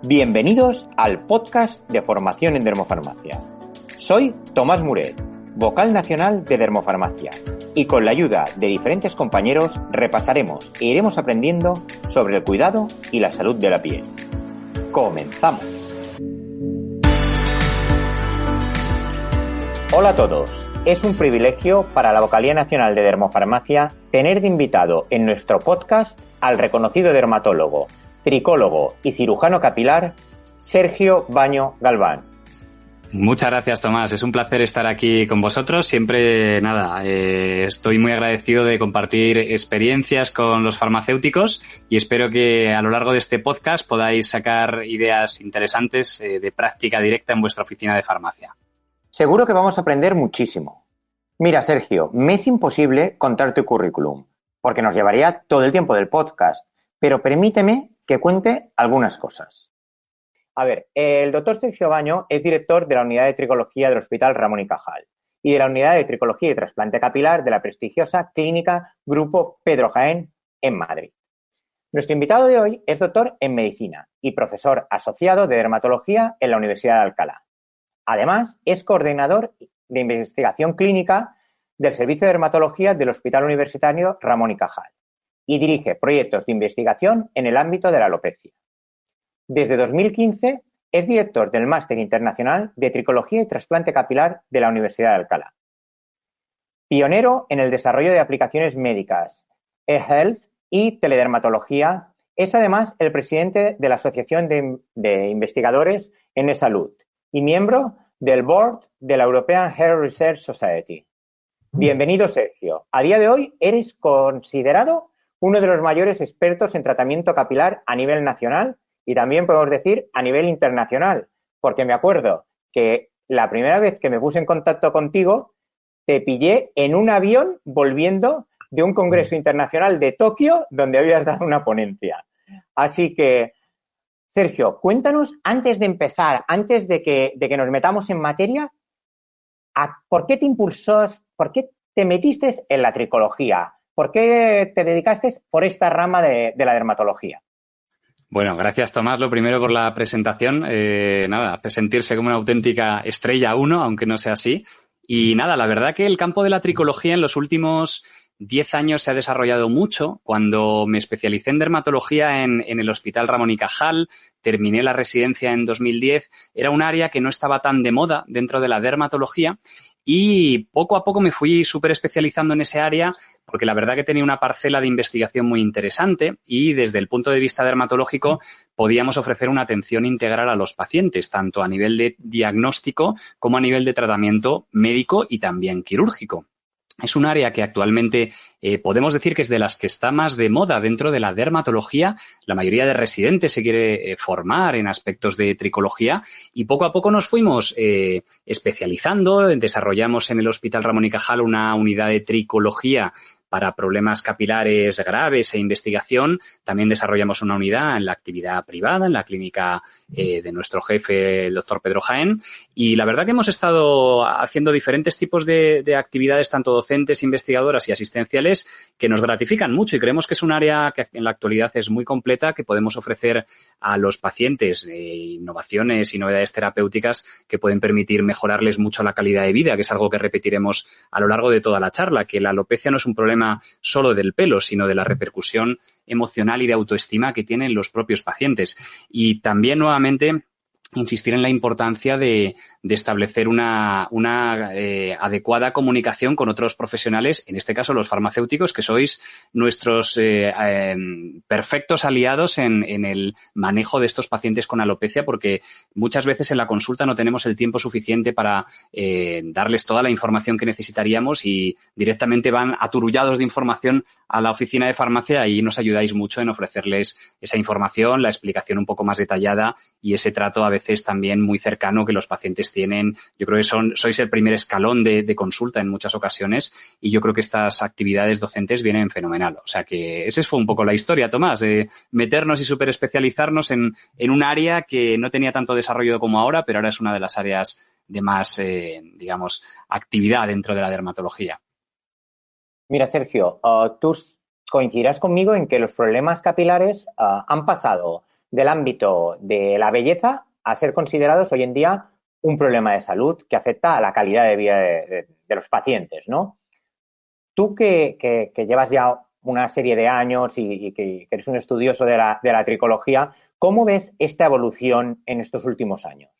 Bienvenidos al podcast de formación en dermofarmacia. Soy Tomás Muret, vocal nacional de dermofarmacia, y con la ayuda de diferentes compañeros repasaremos e iremos aprendiendo sobre el cuidado y la salud de la piel. ¡Comenzamos! Hola a todos. Es un privilegio para la Vocalía Nacional de Dermofarmacia tener de invitado en nuestro podcast al reconocido dermatólogo, tricólogo y cirujano capilar Sergio Baño Galván. Muchas gracias, Tomás. Es un placer estar aquí con vosotros. Siempre, estoy muy agradecido de compartir experiencias con los farmacéuticos y espero que a lo largo de este podcast podáis sacar ideas interesantes de práctica directa en vuestra oficina de farmacia. Seguro que vamos a aprender muchísimo. Mira, Sergio, me es imposible contar tu currículum porque nos llevaría todo el tiempo del podcast, pero permíteme que cuente algunas cosas. A ver, el doctor Sergio Baño es director de la Unidad de Tricología del Hospital Ramón y Cajal y de la Unidad de Tricología y Trasplante Capilar de la prestigiosa Clínica Grupo Pedro Jaén en Madrid. Nuestro invitado de hoy es doctor en Medicina y profesor asociado de Dermatología en la Universidad de Alcalá. Además, es coordinador de investigación clínica del Servicio de Dermatología del Hospital Universitario Ramón y Cajal y dirige proyectos de investigación en el ámbito de la alopecia. Desde 2015 es director del Máster Internacional de Tricología y Trasplante Capilar de la Universidad de Alcalá. Pionero en el desarrollo de aplicaciones médicas, e-health y teledermatología, es además el presidente de la Asociación de Investigadores en e-Salud y miembro del Board de la European Hair Research Society. Bienvenido, Sergio. A día de hoy eres considerado uno de los mayores expertos en tratamiento capilar a nivel nacional y también podemos decir a nivel internacional, porque me acuerdo que la primera vez que me puse en contacto contigo te pillé en un avión volviendo de un congreso internacional de Tokio donde habías dado una ponencia. Así que, Sergio, cuéntanos antes de empezar, antes de que nos metamos en materia, ¿por qué te impulsó, por qué te metiste en la tricología? ¿Por qué te dedicaste por esta rama de la dermatología? Bueno, gracias, Tomás, lo primero por la presentación. Hace sentirse como una auténtica estrella uno, aunque no sea así. Y la verdad que el campo de la tricología en los últimos 10 años se ha desarrollado mucho. Cuando me especialicé en dermatología en el Hospital Ramón y Cajal, terminé la residencia en 2010, era un área que no estaba tan de moda dentro de la dermatología y poco a poco me fui súper especializando en ese área porque la verdad que tenía una parcela de investigación muy interesante y desde el punto de vista dermatológico podíamos ofrecer una atención integral a los pacientes, tanto a nivel de diagnóstico como a nivel de tratamiento médico y también quirúrgico. Es un área que actualmente podemos decir que es de las que está más de moda dentro de la dermatología. La mayoría de residentes se quiere formar en aspectos de tricología y poco a poco nos fuimos especializando. Desarrollamos en el Hospital Ramón y Cajal una unidad de tricología para problemas capilares graves e investigación. También desarrollamos una unidad en la actividad privada, en la clínica de nuestro jefe, el doctor Pedro Jaén. Y la verdad que hemos estado haciendo diferentes tipos de actividades, tanto docentes, investigadoras y asistenciales, que nos gratifican mucho y creemos que es un área que en la actualidad es muy completa, que podemos ofrecer a los pacientes innovaciones y novedades terapéuticas que pueden permitir mejorarles mucho la calidad de vida, que es algo que repetiremos a lo largo de toda la charla, que la alopecia no es un problema solo del pelo, sino de la repercusión emocional y de autoestima que tienen los propios pacientes. Y también, nuevamente, insistir en la importancia de establecer una adecuada comunicación con otros profesionales, en este caso los farmacéuticos, que sois nuestros perfectos aliados en el manejo de estos pacientes con alopecia, porque muchas veces en la consulta no tenemos el tiempo suficiente para darles toda la información que necesitaríamos y directamente van aturullados de información a la oficina de farmacia y nos ayudáis mucho en ofrecerles esa información, la explicación un poco más detallada y ese trato a veces también muy cercano que los pacientes tienen. Yo creo que sois el primer escalón de consulta en muchas ocasiones y yo creo que estas actividades docentes vienen fenomenal. O sea que esa fue un poco la historia, Tomás, de meternos y súper especializarnos en un área que no tenía tanto desarrollo como ahora, pero ahora es una de las áreas de más, actividad dentro de la dermatología. Mira, Sergio, tú coincidirás conmigo en que los problemas capilares han pasado del ámbito de la belleza a ser considerados hoy en día un problema de salud que afecta a la calidad de vida de los pacientes, ¿no? Tú que llevas ya una serie de años y que eres un estudioso de la tricología, ¿cómo ves esta evolución en estos últimos años?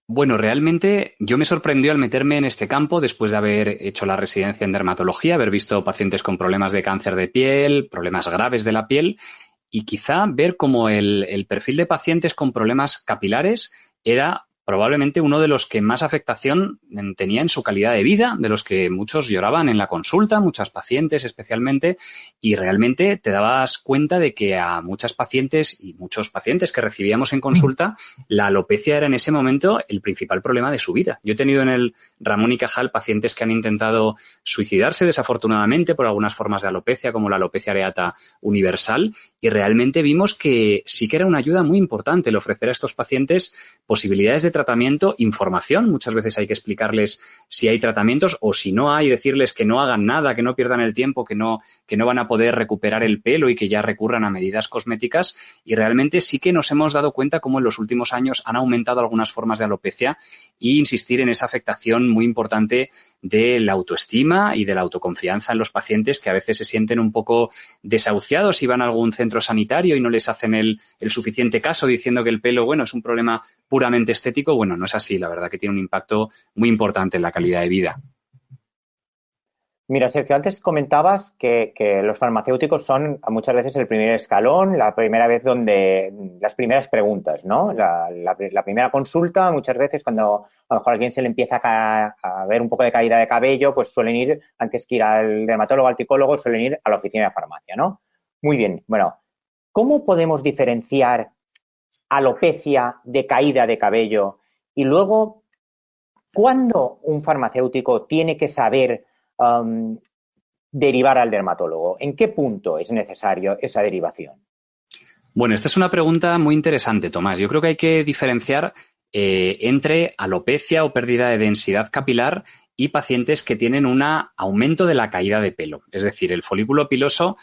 Bueno, realmente yo me sorprendió al meterme en este campo después de haber hecho la residencia en dermatología, haber visto pacientes con problemas de cáncer de piel, problemas graves de la piel y quizá ver cómo el perfil de pacientes con problemas capilares era probablemente uno de los que más afectación tenía en su calidad de vida, de los que muchos lloraban en la consulta, muchas pacientes especialmente, y realmente te dabas cuenta de que a muchas pacientes y muchos pacientes que recibíamos en consulta, la alopecia era en ese momento el principal problema de su vida. Yo he tenido en el Ramón y Cajal pacientes que han intentado suicidarse desafortunadamente por algunas formas de alopecia, como la alopecia areata universal, y realmente vimos que sí que era una ayuda muy importante el ofrecer a estos pacientes posibilidades de tratamiento, información. Muchas veces hay que explicarles si hay tratamientos o si no hay, decirles que no hagan nada, que no pierdan el tiempo, que no van a poder recuperar el pelo y que ya recurran a medidas cosméticas. Y realmente sí que nos hemos dado cuenta cómo en los últimos años han aumentado algunas formas de alopecia e insistir en esa afectación muy importante de la autoestima y de la autoconfianza en los pacientes que a veces se sienten un poco desahuciados si van a algún centro sanitario y no les hacen el suficiente caso diciendo que el pelo, bueno, es un problema puramente estético. Bueno, no es así, la verdad que tiene un impacto muy importante en la calidad de vida. Mira, Sergio, antes comentabas que los farmacéuticos son muchas veces el primer escalón, la primera vez donde las primeras preguntas, ¿no? La primera consulta, muchas veces cuando a lo mejor a alguien se le empieza a ver un poco de caída de cabello, pues suelen ir, antes que ir al dermatólogo, al psicólogo, suelen ir a la oficina de farmacia, ¿no? Muy bien, bueno, ¿cómo podemos diferenciar alopecia de caída de cabello? Y luego, ¿cuándo un farmacéutico tiene que saber derivar al dermatólogo? ¿En qué punto es necesario esa derivación? Bueno, esta es una pregunta muy interesante, Tomás. Yo creo que hay que diferenciar entre alopecia o pérdida de densidad capilar y pacientes que tienen un aumento de la caída de pelo. Es decir, el folículo piloso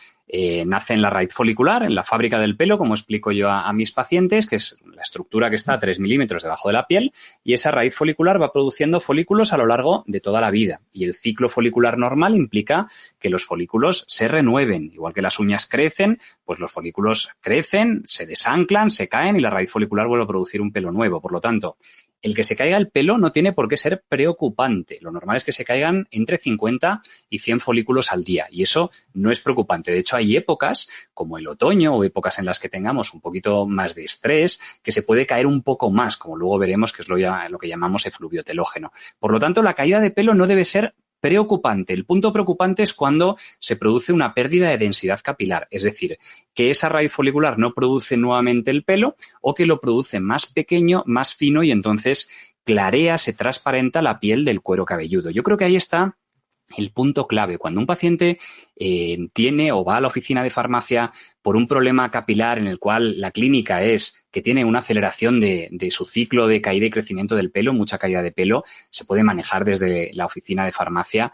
nace en la raíz folicular, en la fábrica del pelo, como explico yo a mis pacientes, que es la estructura que está a 3 milímetros debajo de la piel, y esa raíz folicular va produciendo folículos a lo largo de toda la vida. Y el ciclo folicular normal implica que los folículos se renueven. Igual que las uñas crecen, pues los folículos crecen, se desanclan, se caen y la raíz folicular vuelve a producir un pelo nuevo. Por lo tanto, el que se caiga el pelo no tiene por qué ser preocupante. Lo normal es que se caigan entre 50 y 100 folículos al día y eso no es preocupante. De hecho, hay épocas como el otoño o épocas en las que tengamos un poquito más de estrés que se puede caer un poco más, como luego veremos que es lo que llamamos efluvio telógeno. Por lo tanto, la caída de pelo no debe ser preocupante. El punto preocupante es cuando se produce una pérdida de densidad capilar, es decir, que esa raíz folicular no produce nuevamente el pelo o que lo produce más pequeño, más fino y entonces clarea, se transparenta la piel del cuero cabelludo. Yo creo que ahí está el punto clave. Cuando un paciente tiene o va a la oficina de farmacia por un problema capilar en el cual la clínica es que tiene una aceleración de su ciclo de caída y crecimiento del pelo, mucha caída de pelo, se puede manejar desde la oficina de farmacia.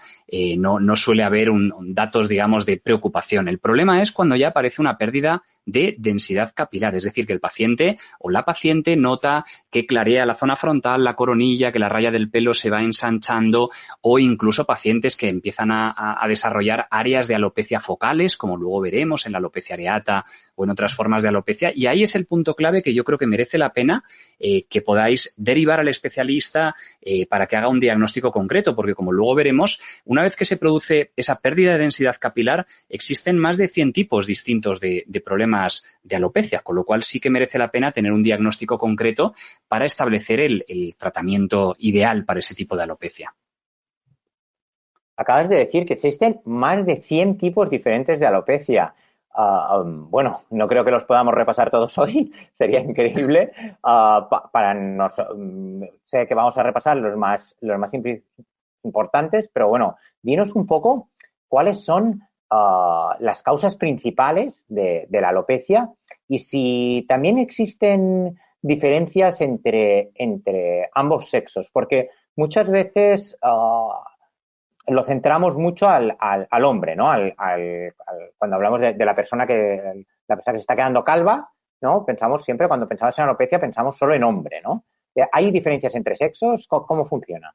No suele haber datos, digamos, de preocupación. El problema es cuando ya aparece una pérdida de densidad capilar, es decir, que el paciente o la paciente nota que clarea la zona frontal, la coronilla, que la raya del pelo se va ensanchando o incluso pacientes que empiezan a desarrollar áreas de alopecia focales, como luego veremos en la alopecia areata o en otras formas de alopecia. Y ahí es el punto clave que yo creo que merece la pena que podáis derivar al especialista para que haga un diagnóstico concreto, porque como luego veremos, una vez que se produce esa pérdida de densidad capilar, existen más de 100 tipos distintos de problemas de alopecia, con lo cual sí que merece la pena tener un diagnóstico concreto para establecer el tratamiento ideal para ese tipo de alopecia. Acabas de decir que existen más de 100 tipos diferentes de alopecia. Bueno, no creo que los podamos repasar todos hoy, sería increíble. Sé que vamos a repasar los más importantes, pero bueno, dinos un poco cuáles son las causas principales de la alopecia y si también existen diferencias entre ambos sexos, porque muchas veces lo centramos mucho al hombre, ¿no? Cuando hablamos de la persona que se está quedando calva, ¿no? Pensamos siempre, cuando pensamos en alopecia, pensamos solo en hombre, ¿no? ¿Hay diferencias entre sexos? ¿Cómo funciona?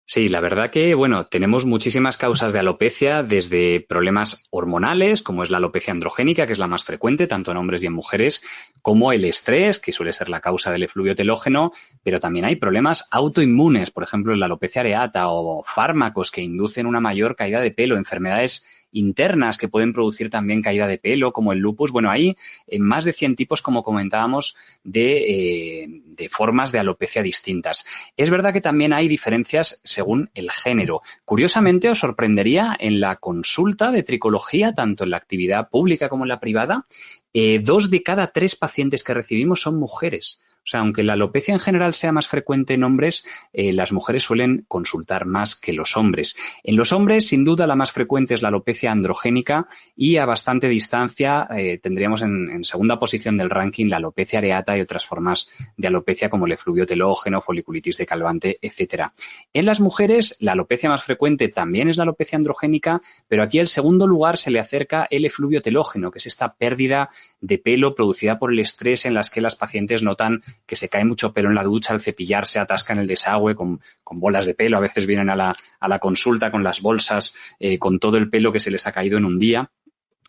Sí, la verdad que, bueno, tenemos muchísimas causas de alopecia, desde problemas hormonales, como es la alopecia androgénica, que es la más frecuente, tanto en hombres y en mujeres, como el estrés, que suele ser la causa del efluvio telógeno, pero también hay problemas autoinmunes, por ejemplo, la alopecia areata, o fármacos que inducen una mayor caída de pelo, enfermedades internas que pueden producir también caída de pelo, como el lupus. Bueno, hay más de 100 tipos, como comentábamos, de formas de alopecia distintas. Es verdad que también hay diferencias según el género. Curiosamente, os sorprendería, en la consulta de tricología, tanto en la actividad pública como en la privada, 2 de cada 3 pacientes que recibimos son mujeres. O sea, aunque la alopecia en general sea más frecuente en hombres, las mujeres suelen consultar más que los hombres. En los hombres, sin duda, la más frecuente es la alopecia androgénica, y a bastante distancia tendríamos en segunda posición del ranking la alopecia areata y otras formas de alopecia como el efluvio telógeno, foliculitis de Calvante, etcétera. En las mujeres, la alopecia más frecuente también es la alopecia androgénica, pero aquí al segundo lugar se le acerca el efluvio telógeno, que es esta pérdida de pelo producida por el estrés, en las que las pacientes notan que se cae mucho pelo en la ducha, al cepillarse atascan el desagüe con bolas de pelo. A veces vienen a la consulta con las bolsas, con todo el pelo que se les ha caído en un día.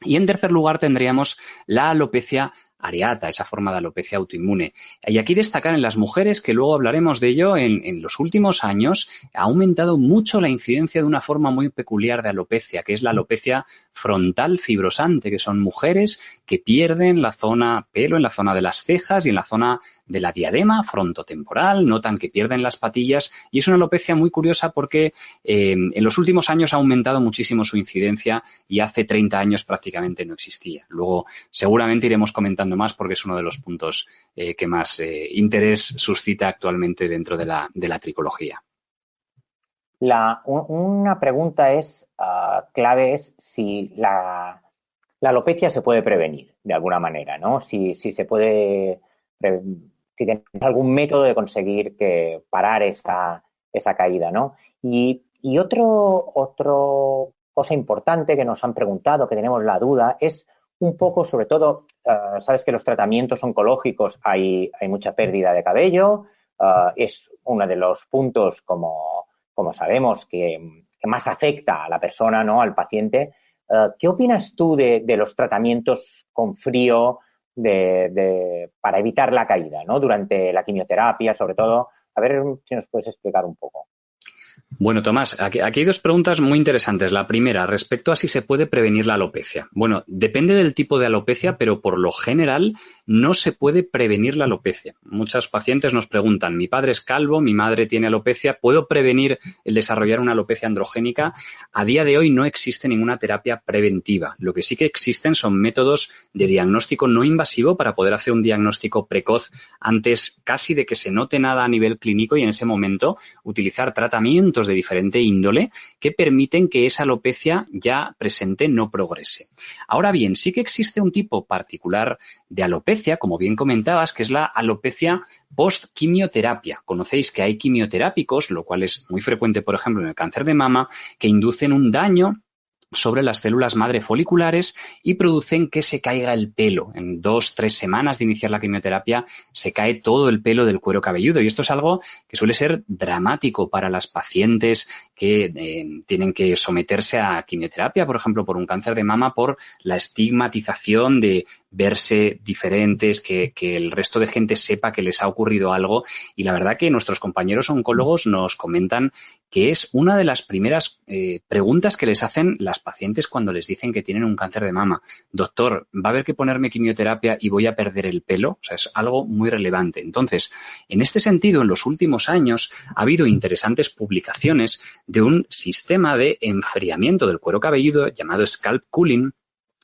Y en tercer lugar tendríamos la alopecia areata, esa forma de alopecia autoinmune. Y aquí destacar en las mujeres, que luego hablaremos de ello, en los últimos años ha aumentado mucho la incidencia de una forma muy peculiar de alopecia, que es la alopecia frontal fibrosante, que son mujeres que pierden la zona pelo en la zona de las cejas y en la zona de la diadema frontotemporal, notan que pierden las patillas, y es una alopecia muy curiosa porque en los últimos años ha aumentado muchísimo su incidencia, y hace 30 años prácticamente no existía. Luego seguramente iremos comentando más, porque es uno de los puntos que más interés suscita actualmente dentro de la tricología. Una pregunta clave es si la alopecia se puede prevenir de alguna manera, ¿no? Si se puede, si tenemos algún método de conseguir parar esa caída, ¿no? Y otro cosa importante que nos han preguntado, que tenemos la duda, es un poco, sobre todo, sabes que los tratamientos oncológicos hay mucha pérdida de cabello, es uno de los puntos, como sabemos, que más afecta a la persona, ¿no? Al paciente. ¿Qué opinas tú de los tratamientos con frío para evitar la caída, ¿no? Durante la quimioterapia, sobre todo? A ver si nos puedes explicar un poco. Bueno, Tomás, aquí hay 2 preguntas muy interesantes. La primera, respecto a si se puede prevenir la alopecia. Bueno, depende del tipo de alopecia, pero por lo general no se puede prevenir la alopecia. Muchos pacientes nos preguntan, mi padre es calvo, mi madre tiene alopecia, ¿puedo prevenir el desarrollar una alopecia androgénica? A día de hoy no existe ninguna terapia preventiva. Lo que sí que existen son métodos de diagnóstico no invasivo para poder hacer un diagnóstico precoz antes casi de que se note nada a nivel clínico, y en ese momento utilizar tratamientos de diferente índole que permiten que esa alopecia ya presente no progrese. Ahora bien, sí que existe un tipo particular de alopecia, como bien comentabas, que es la alopecia post-quimioterapia. Conocéis que hay quimioterápicos, lo cual es muy frecuente, por ejemplo, en el cáncer de mama, que inducen un daño sobre las células madre foliculares y producen que se caiga el pelo. En 2-3 semanas de iniciar la quimioterapia se cae todo el pelo del cuero cabelludo, y esto es algo que suele ser dramático para las pacientes que tienen que someterse a quimioterapia, por ejemplo, por un cáncer de mama, por la estigmatización de verse diferentes, que el resto de gente sepa que les ha ocurrido algo. Y la verdad que nuestros compañeros oncólogos nos comentan que es una de las primeras preguntas que les hacen las pacientes cuando les dicen que tienen un cáncer de mama. Doctor, ¿va a haber que ponerme quimioterapia y voy a perder el pelo? O sea, es algo muy relevante. Entonces, en este sentido, en los últimos años ha habido interesantes publicaciones de un sistema de enfriamiento del cuero cabelludo llamado scalp cooling,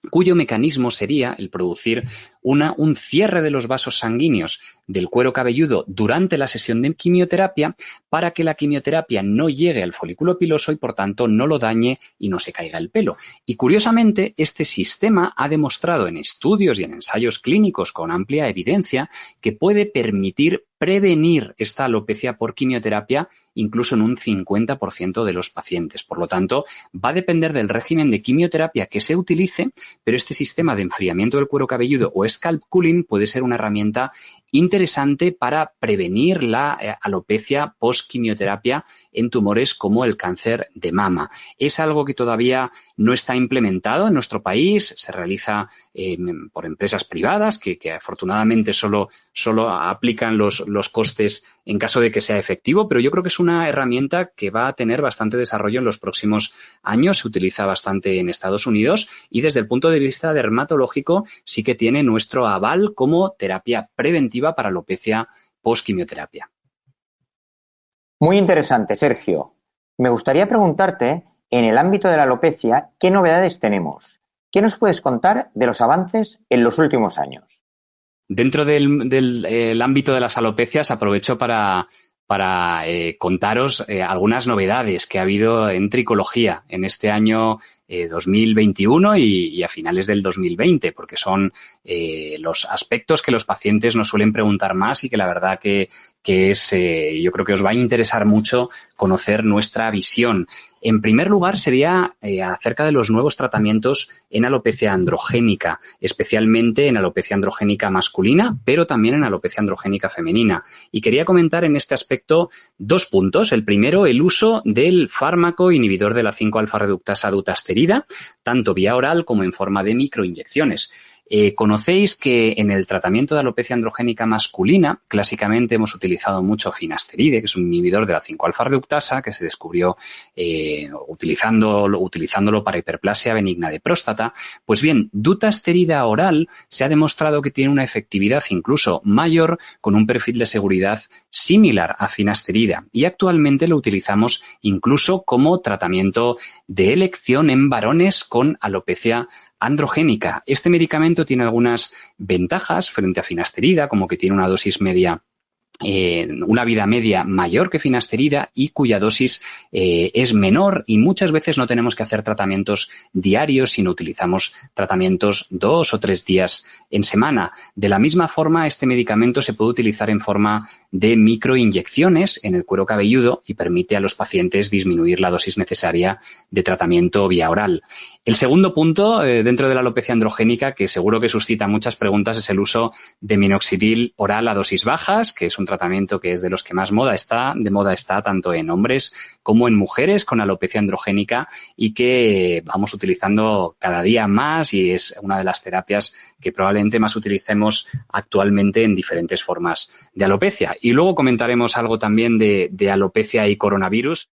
cuyo mecanismo sería el producir un cierre de los vasos sanguíneos del cuero cabelludo durante la sesión de quimioterapia, para que la quimioterapia no llegue al folículo piloso y por tanto no lo dañe y no se caiga el pelo. Y curiosamente, este sistema ha demostrado en estudios y en ensayos clínicos con amplia evidencia que puede permitir prevenir esta alopecia por quimioterapia incluso en un 50% de los pacientes. Por lo tanto, va a depender del régimen de quimioterapia que se utilice, pero este sistema de enfriamiento del cuero cabelludo o scalp cooling puede ser una herramienta interesante para prevenir la alopecia post-quimioterapia en tumores como el cáncer de mama. Es algo que todavía no está implementado en nuestro país, se realiza por empresas privadas que afortunadamente solo aplican los costes en caso de que sea efectivo, pero yo creo que es una herramienta que va a tener bastante desarrollo en los próximos años. Se utiliza bastante en Estados Unidos y desde el punto de vista dermatológico sí que tiene nuestro aval como terapia preventiva para alopecia post-quimioterapia. Muy interesante, Sergio. Me gustaría preguntarte, en el ámbito de la alopecia, ¿qué novedades tenemos? ¿Qué nos puedes contar de los avances en los últimos años? Dentro del ámbito de las alopecias, aprovecho para contaros algunas novedades que ha habido en tricología en este año 2021 y a finales del 2020, porque son los aspectos que los pacientes nos suelen preguntar más y que la verdad que es, yo creo que os va a interesar mucho conocer nuestra visión. En primer lugar, sería acerca de los nuevos tratamientos en alopecia androgénica, especialmente en alopecia androgénica masculina, pero también en alopecia androgénica femenina. Y quería comentar en este aspecto 2 puntos. El primero, el uso del fármaco inhibidor de la 5-alfa-reductasa dutasterida, tanto vía oral como en forma de microinyecciones. Conocéis que en el tratamiento de alopecia androgénica masculina, clásicamente hemos utilizado mucho finasteride, que es un inhibidor de la 5-alfa-reductasa, que se descubrió utilizándolo para hiperplasia benigna de próstata. Pues bien, dutasterida oral se ha demostrado que tiene una efectividad incluso mayor, con un perfil de seguridad similar a finasterida, y actualmente lo utilizamos incluso como tratamiento de elección en varones con alopecia androgénica. Este medicamento tiene algunas ventajas frente a finasterida, como que tiene una dosis media, una vida media mayor que finasterida y cuya dosis es menor, y muchas veces no tenemos que hacer tratamientos diarios, sino utilizamos tratamientos 2 o 3 días en semana. De la misma forma, este medicamento se puede utilizar en forma de microinyecciones en el cuero cabelludo y permite a los pacientes disminuir la dosis necesaria de tratamiento vía oral. El segundo punto dentro de la alopecia androgénica, que seguro que suscita muchas preguntas, es el uso de minoxidil oral a dosis bajas, que es un tratamiento que es de los que más de moda está tanto en hombres como en mujeres con alopecia androgénica, y que vamos utilizando cada día más, y es una de las terapias que probablemente más utilicemos actualmente en diferentes formas de alopecia. Y luego comentaremos algo también de alopecia y coronavirus.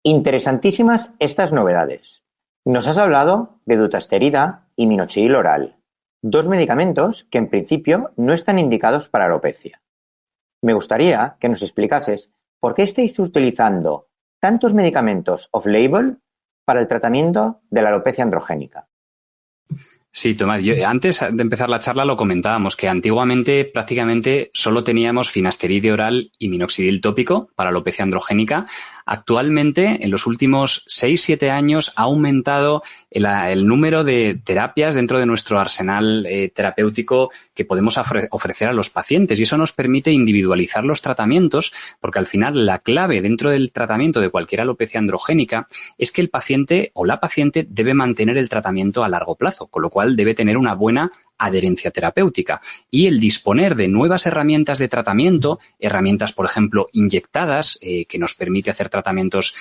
Interesantísimas estas novedades. Nos has hablado de dutasterida y minoxidil oral, 2 medicamentos que en principio no están indicados para alopecia. Me gustaría que nos explicases por qué estáis utilizando tantos medicamentos off-label para el tratamiento de la alopecia androgénica. Sí, Tomás, antes de empezar la charla lo comentábamos, que antiguamente prácticamente solo teníamos finasteride oral y minoxidil tópico para alopecia androgénica. Actualmente, en los últimos 6-7 años, ha aumentado el número de terapias dentro de nuestro arsenal terapéutico que podemos ofrecer a los pacientes, y eso nos permite individualizar los tratamientos, porque al final la clave dentro del tratamiento de cualquier alopecia androgénica es que el paciente o la paciente debe mantener el tratamiento a largo plazo, con lo cual debe tener una buena adherencia terapéutica, y el disponer de nuevas herramientas de tratamiento, herramientas, por ejemplo, inyectadas, que nos permite hacer tratamientos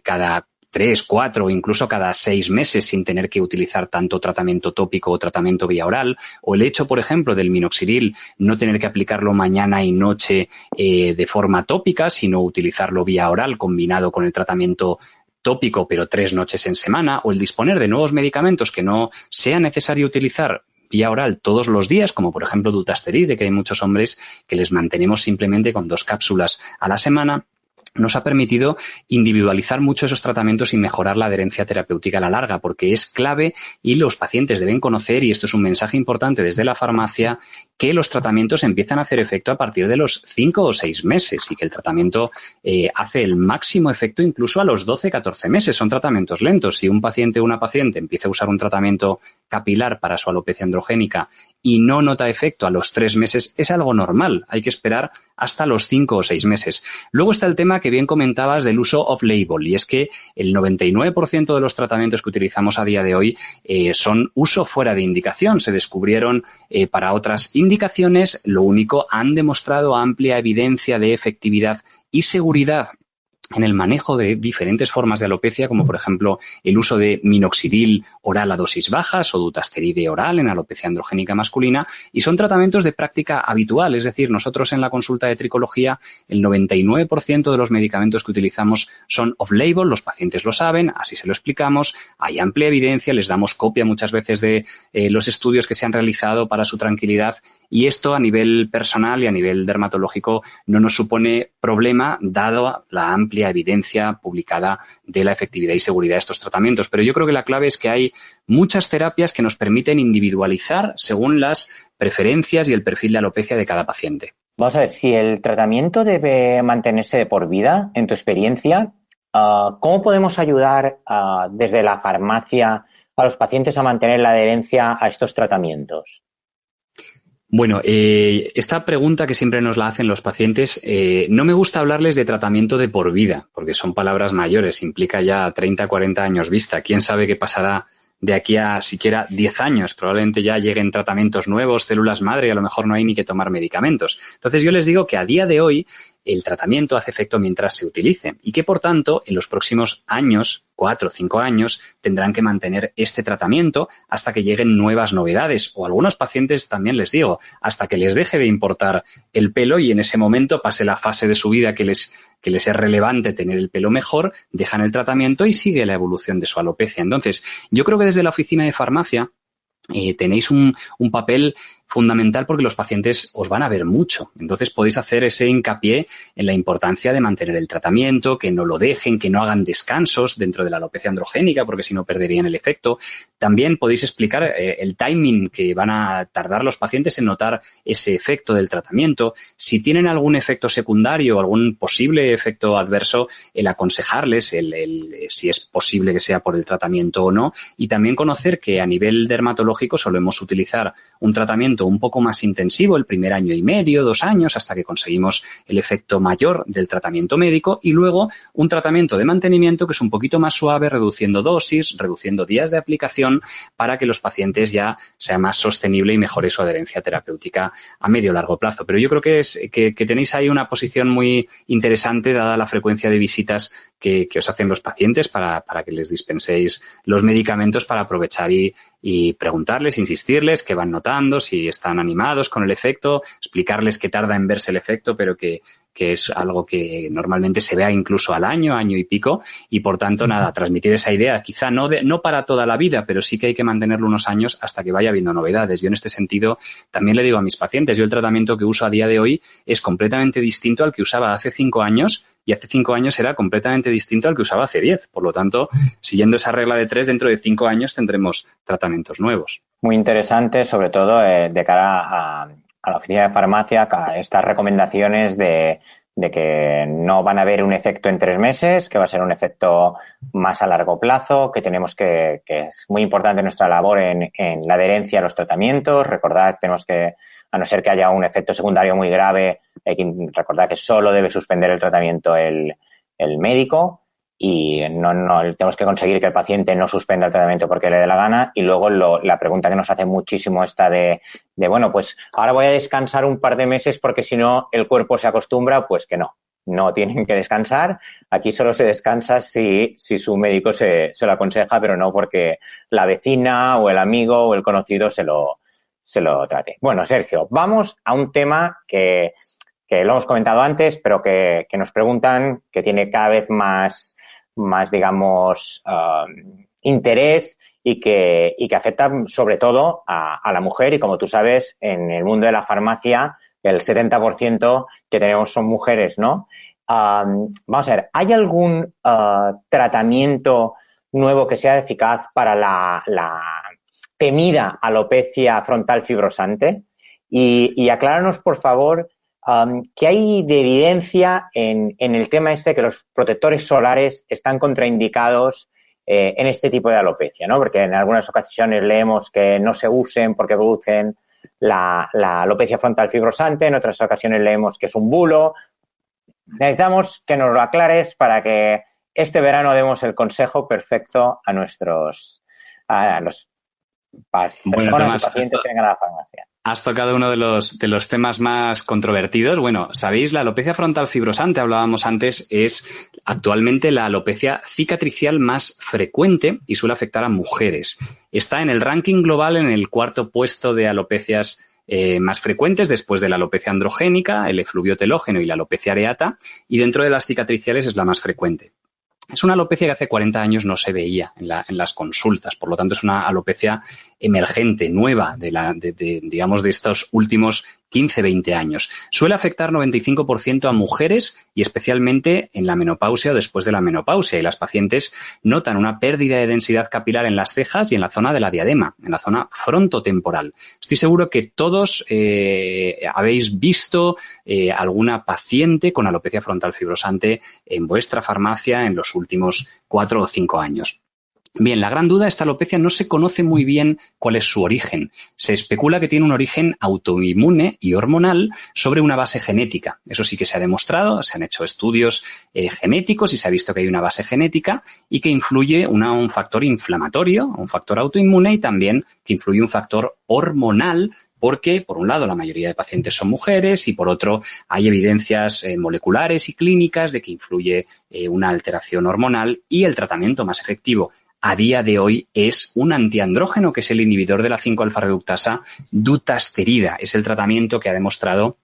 cada 3, 4 o incluso cada 6 meses sin tener que utilizar tanto tratamiento tópico o tratamiento vía oral, o el hecho, por ejemplo, del minoxidil, no tener que aplicarlo mañana y noche de forma tópica, sino utilizarlo vía oral combinado con el tratamiento tópico, pero 3 noches en semana, o el disponer de nuevos medicamentos que no sea necesario utilizar vía oral todos los días, como por ejemplo dutasteride, que hay muchos hombres que les mantenemos simplemente con 2 cápsulas a la semana, nos ha permitido individualizar mucho esos tratamientos y mejorar la adherencia terapéutica a la larga, porque es clave y los pacientes deben conocer, y esto es un mensaje importante desde la farmacia, que los tratamientos empiezan a hacer efecto a partir de los 5 o 6 meses y que el tratamiento hace el máximo efecto incluso a los 12-14 meses. Son tratamientos lentos. Si un paciente o una paciente empieza a usar un tratamiento capilar para su alopecia androgénica y no nota efecto a los 3 meses, es algo normal. Hay que esperar hasta los 5 o 6 meses. Luego está el tema que bien comentabas del uso off-label, y es que el 99% de los tratamientos que utilizamos a día de hoy son uso fuera de indicación. Se descubrieron para otras indicaciones, lo único, han demostrado amplia evidencia de efectividad y seguridad en el manejo de diferentes formas de alopecia, como por ejemplo el uso de minoxidil oral a dosis bajas o dutasteride oral en alopecia androgénica masculina, y son tratamientos de práctica habitual. Es decir, nosotros en la consulta de tricología el 99% de los medicamentos que utilizamos son off-label, los pacientes lo saben, así se lo explicamos, hay amplia evidencia, les damos copia muchas veces de los estudios que se han realizado para su tranquilidad, y esto a nivel personal y a nivel dermatológico no nos supone problema, dado la amplia evidencia publicada de la efectividad y seguridad de estos tratamientos. Pero yo creo que la clave es que hay muchas terapias que nos permiten individualizar según las preferencias y el perfil de alopecia de cada paciente. Vamos a ver, si el tratamiento debe mantenerse de por vida, en tu experiencia, ¿cómo podemos ayudar desde la farmacia a los pacientes a mantener la adherencia a estos tratamientos? Bueno, esta pregunta que siempre nos la hacen los pacientes, no me gusta hablarles de tratamiento de por vida, porque son palabras mayores, implica ya 30, 40 años vista. ¿Quién sabe qué pasará de aquí a siquiera 10 años? Probablemente ya lleguen tratamientos nuevos, células madre, y a lo mejor no hay ni que tomar medicamentos. Entonces yo les digo que a día de hoy el tratamiento hace efecto mientras se utilice y que, por tanto, en los próximos años, 4 o 5 años, tendrán que mantener este tratamiento hasta que lleguen nuevas novedades. O a algunos pacientes también les digo, hasta que les deje de importar el pelo y en ese momento pase la fase de su vida que les es relevante tener el pelo mejor, dejan el tratamiento y sigue la evolución de su alopecia. Entonces, yo creo que desde la oficina de farmacia tenéis un papel fundamental, porque los pacientes os van a ver mucho. Entonces podéis hacer ese hincapié en la importancia de mantener el tratamiento, que no lo dejen, que no hagan descansos dentro de la alopecia androgénica, porque si no perderían el efecto. También podéis explicar el timing que van a tardar los pacientes en notar ese efecto del tratamiento. Si tienen algún efecto secundario o algún posible efecto adverso, el aconsejarles si es posible que sea por el tratamiento o no. Y también conocer que a nivel dermatológico solemos utilizar un tratamiento un poco más intensivo el primer año y medio, 2 años, hasta que conseguimos el efecto mayor del tratamiento médico, y luego un tratamiento de mantenimiento que es un poquito más suave, reduciendo dosis, reduciendo días de aplicación, para que los pacientes ya sea más sostenible y mejore su adherencia terapéutica a medio o largo plazo. Pero yo creo que tenéis ahí una posición muy interesante, dada la frecuencia de visitas que os hacen los pacientes para que les dispenséis los medicamentos, para aprovechar y preguntarles, insistirles qué van notando, si están animados con el efecto, explicarles que tarda en verse el efecto, pero que es algo que normalmente se vea incluso al año y pico, y por tanto, nada, transmitir esa idea, quizá no para toda la vida, pero sí que hay que mantenerlo unos años hasta que vaya habiendo novedades. Yo en este sentido también le digo a mis pacientes, yo el tratamiento que uso a día de hoy es completamente distinto al que usaba hace 5 años, y hace 5 años era completamente distinto al que usaba hace 10. Por lo tanto, siguiendo esa regla de 3, dentro de 5 años tendremos tratamientos nuevos. Muy interesante, sobre todo de cara a la oficina de farmacia, a estas recomendaciones de que no van a haber un efecto en 3 meses, que va a ser un efecto más a largo plazo, que tenemos que es muy importante nuestra labor en la adherencia a los tratamientos. Recordad, tenemos que, a no ser que haya un efecto secundario muy grave, hay que recordar que solo debe suspender el tratamiento el médico, y no tenemos que conseguir que el paciente no suspenda el tratamiento porque le dé la gana. Y luego la pregunta que nos hace muchísimo esta de bueno, pues ahora voy a descansar un par de meses porque si no el cuerpo se acostumbra. Pues que no tienen que descansar. Aquí solo se descansa si su médico se lo aconseja, pero no porque la vecina o el amigo o el conocido se lo trate. Bueno, Sergio, vamos a un tema que lo hemos comentado antes, pero que nos preguntan, que tiene cada vez más digamos, interés, y que afecta sobre todo a la mujer. Y como tú sabes, en el mundo de la farmacia, el 70% que tenemos son mujeres, ¿no? Vamos a ver, ¿hay algún tratamiento nuevo que sea eficaz para la temida alopecia frontal fibrosante? Y acláranos, por favor, ¿qué hay de evidencia en el tema que los protectores solares están contraindicados en este tipo de alopecia, ¿no? Porque en algunas ocasiones leemos que no se usen porque producen la alopecia frontal fibrosante, en otras ocasiones leemos que es un bulo. Necesitamos que nos lo aclares para que este verano demos el consejo perfecto a los Bueno, personas y Tomás, pacientes que vengan a la farmacia. has tocado uno de los temas más controvertidos. Bueno, sabéis, la alopecia frontal fibrosante, hablábamos antes, es actualmente la alopecia cicatricial más frecuente y suele afectar a mujeres. Está en el ranking global en el cuarto puesto de alopecias más frecuentes después de la alopecia androgénica, el efluvio telógeno y la alopecia areata, y dentro de las cicatriciales es la más frecuente. Es una alopecia que hace 40 años no se veía en las consultas, por lo tanto es una alopecia emergente, nueva, digamos, de estos últimos 15, 20 años. Suele afectar 95% a mujeres y especialmente en la menopausia o después de la menopausia, y las pacientes notan una pérdida de densidad capilar en las cejas y en la zona de la diadema, en la zona frontotemporal. Estoy seguro que todos habéis visto alguna paciente con alopecia frontal fibrosante en vuestra farmacia en los últimos 4 o 5 años. Bien, la gran duda, esta alopecia no se conoce muy bien cuál es su origen. Se especula que tiene un origen autoinmune y hormonal sobre una base genética. Eso sí que se ha demostrado, se han hecho estudios genéticos y se ha visto que hay una base genética y que influye un factor inflamatorio, un factor autoinmune y también que influye un factor hormonal, porque, por un lado, la mayoría de pacientes son mujeres y, por otro, hay evidencias moleculares y clínicas de que influye una alteración hormonal y el tratamiento más efectivo a día de hoy es un antiandrógeno, que es el inhibidor de la 5-alfa-reductasa dutasterida. Es el tratamiento que ha demostrado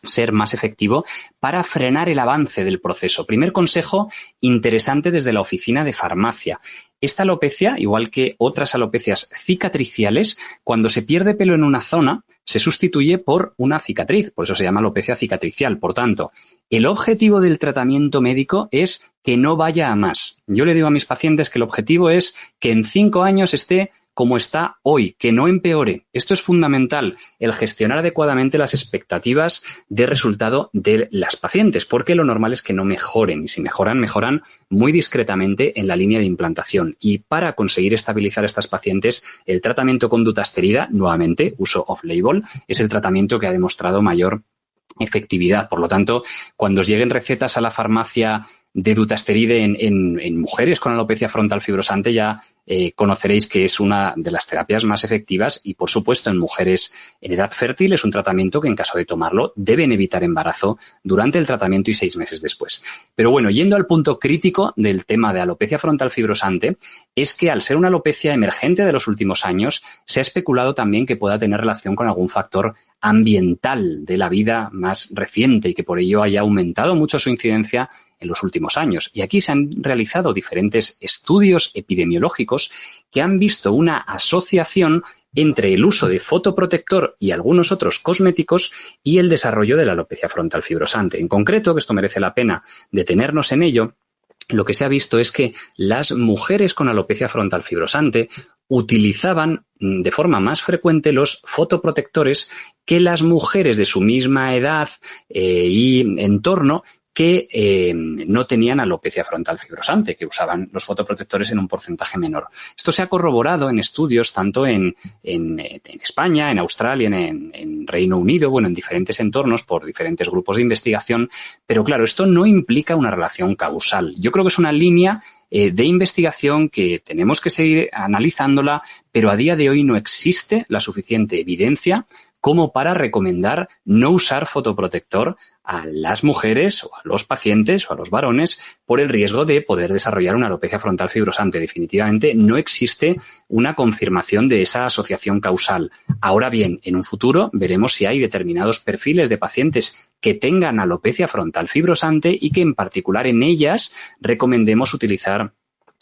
ser más efectivo para frenar el avance del proceso. Primer consejo interesante desde la oficina de farmacia. Esta alopecia, igual que otras alopecias cicatriciales, cuando se pierde pelo en una zona, se sustituye por una cicatriz. Por eso se llama alopecia cicatricial. Por tanto, el objetivo del tratamiento médico es que no vaya a más. Yo le digo a mis pacientes que el objetivo es que en 5 años esté como está hoy, que no empeore. Esto es fundamental, el gestionar adecuadamente las expectativas de resultado de las pacientes, porque lo normal es que no mejoren, y si mejoran, mejoran muy discretamente en la línea de implantación. Y para conseguir estabilizar a estas pacientes, el tratamiento con dutasterida, nuevamente, uso off-label, es el tratamiento que ha demostrado mayor efectividad. Por lo tanto, cuando os lleguen recetas a la farmacia de dutasteride en mujeres con alopecia frontal fibrosante, ya conoceréis que es una de las terapias más efectivas y, por supuesto, en mujeres en edad fértil es un tratamiento que, en caso de tomarlo, deben evitar embarazo durante el tratamiento y 6 meses después. Pero bueno, yendo al punto crítico del tema de alopecia frontal fibrosante, es que al ser una alopecia emergente de los últimos años, se ha especulado también que pueda tener relación con algún factor ambiental de la vida más reciente y que por ello haya aumentado mucho su incidencia en los últimos años. Y aquí se han realizado diferentes estudios epidemiológicos que han visto una asociación entre el uso de fotoprotector y algunos otros cosméticos y el desarrollo de la alopecia frontal fibrosante. En concreto, que esto merece la pena detenernos en ello, lo que se ha visto es que las mujeres con alopecia frontal fibrosante utilizaban de forma más frecuente los fotoprotectores que las mujeres de su misma edad y entorno que no tenían alopecia frontal fibrosante, que usaban los fotoprotectores en un porcentaje menor. Esto se ha corroborado en estudios tanto en España, en Australia, en Reino Unido, bueno, en diferentes entornos por diferentes grupos de investigación, pero claro, esto no implica una relación causal. Yo creo que es una línea de investigación que tenemos que seguir analizándola, pero a día de hoy no existe la suficiente evidencia como para recomendar no usar fotoprotector a las mujeres o a los pacientes o a los varones por el riesgo de poder desarrollar una alopecia frontal fibrosante. Definitivamente no existe una confirmación de esa asociación causal. Ahora bien, en un futuro veremos si hay determinados perfiles de pacientes que tengan alopecia frontal fibrosante y que en particular en ellas recomendemos utilizar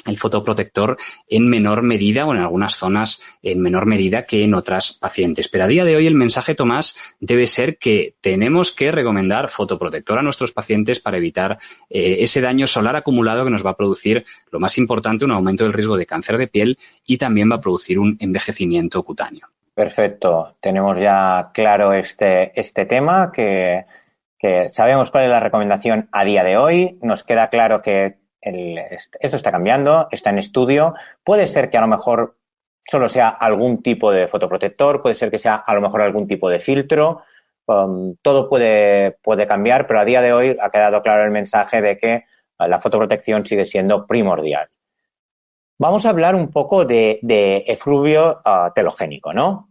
el fotoprotector en menor medida o en algunas zonas en menor medida que en otras pacientes. Pero a día de hoy el mensaje, Tomás, debe ser que tenemos que recomendar fotoprotector a nuestros pacientes para evitar ese daño solar acumulado que nos va a producir, lo más importante, un aumento del riesgo de cáncer de piel y también va a producir un envejecimiento cutáneo. Perfecto. Tenemos ya claro este tema, que sabemos cuál es la recomendación a día de hoy. Nos queda claro que esto está cambiando, está en estudio. Puede ser que a lo mejor solo sea algún tipo de fotoprotector, puede ser que sea a lo mejor algún tipo de filtro, todo puede cambiar, pero a día de hoy ha quedado claro el mensaje de que la fotoprotección sigue siendo primordial. Vamos a hablar un poco de efluvio telogénico, ¿no?